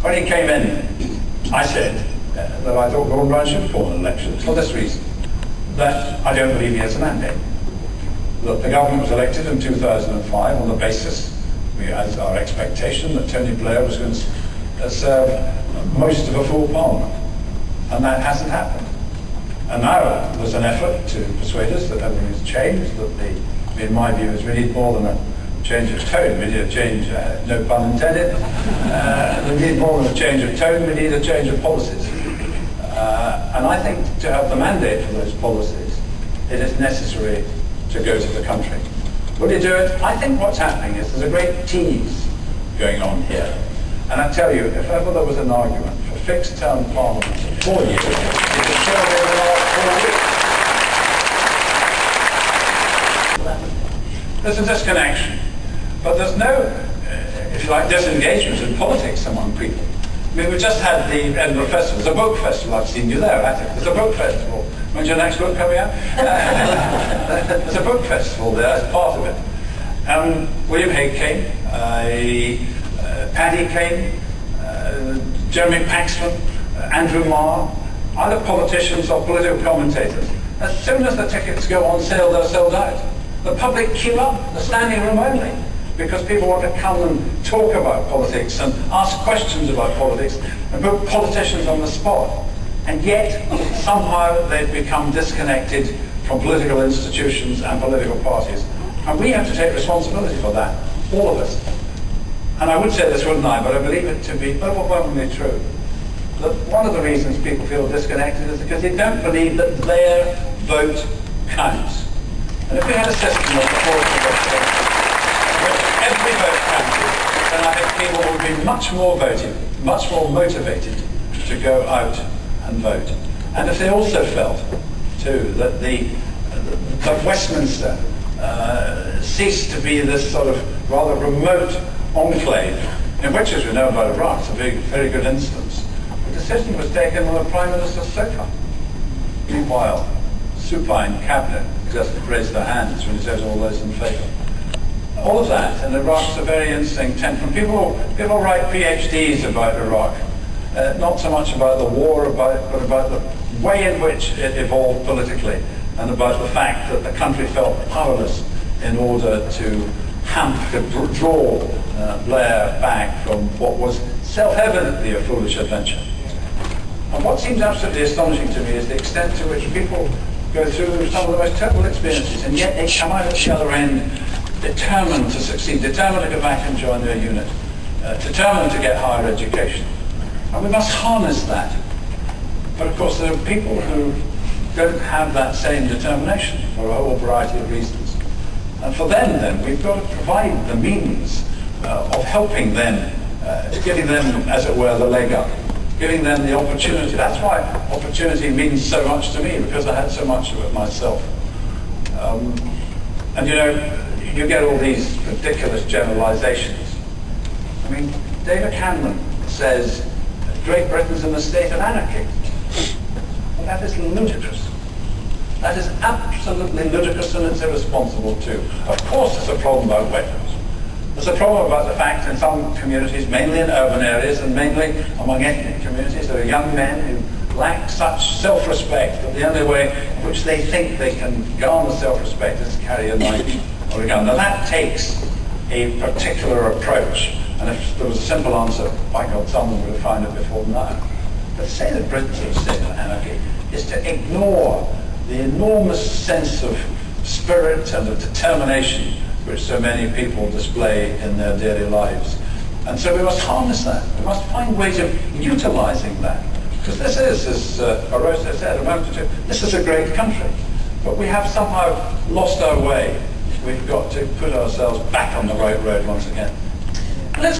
When he came in, I said that I thought Gordon Brown should call an election for this reason, that I don't believe he has a mandate. Look, the government was elected in 2005 on the basis, we had our expectation that Tony Blair was going to serve most of a full parliament, and that hasn't happened. And now there's an effort to persuade us that everything has changed, that in my view, we need more than a change of tone. We need a change, no pun intended. We need more than a change of tone, we need a change of policies. And I think to have the mandate for those policies, it is necessary to go to the country. Will you do it? I think what's happening is there's a great tease going on here. And I tell you, if ever there was an argument for fixed-term parliaments of 4 years, it would still be the last 4 weeks. There's a disconnection, but there's no, if you like, disengagement in politics among people. I mean, we just had the Edinburgh Festival. There's a book festival. I've seen you there, I think. There's a book festival. When's your next book coming out? There's a book festival there as part of it. William Hague came, Paddy came, Jeremy Paxman, Andrew Marr, either politicians or political commentators. As soon as the tickets go on sale, they're sold out. The public queue up, the standing room only, because people want to come and talk about politics and ask questions about politics and put politicians on the spot. And yet, somehow they've become disconnected from political institutions and political parties. And we have to take responsibility for that, all of us. And I would say this, wouldn't I, but I believe it to be overwhelmingly true. That one of the reasons people feel disconnected is because they don't believe that their vote counts. And if we had a system of proportional vote, in which every vote counted, then I think people would be much more motivated to go out and vote. And if they also felt, too, that that Westminster ceased to be this sort of rather remote enclave, in which, as we know about Iraq, it's a very good instance. The decision was taken on the Prime Minister's sofa. Meanwhile, supine cabinet just raised their hands when he says all those in favour. All of that in Iraq's a very interesting tension. People write PhDs about Iraq, not so much about the war, but about the way in which it evolved politically, and about the fact that the country felt powerless in order to draw Blair back from what was self-evidently a foolish adventure. And what seems absolutely astonishing to me is the extent to which people go through some of the most terrible experiences, and yet they come out at the other end determined to succeed, determined to go back and join their unit, determined to get higher education. And we must harness that. But of course there are people who don't have that same determination for a whole variety of reasons. And for them then, we've got to provide the means of helping them, giving them, as it were, the leg up, giving them the opportunity. That's why opportunity means so much to me, because I had so much of it myself. And you know, you get all these ridiculous generalizations. I mean, David Cameron says Great Britain's in a state of anarchy. Well, that is ludicrous. That is absolutely ludicrous, and it's irresponsible too. Of course there's a problem about weapons. There's a problem about the fact in some communities, mainly in urban areas and mainly among ethnic communities, there are young men who lack such self-respect that the only way in which they think they can garner self-respect is to carry a knife or a gun. Now that takes a particular approach, and if there was a simple answer, by God, someone would have found it before now. But to say that Britain's in a state of anarchy is to ignore the enormous sense of spirit and of determination which so many people display in their daily lives. And so we must harness that. We must find ways of utilising that. Because this is, as Arosa said a moment ago, this is a great country. But we have somehow lost our way. We've got to put ourselves back on the right road once again.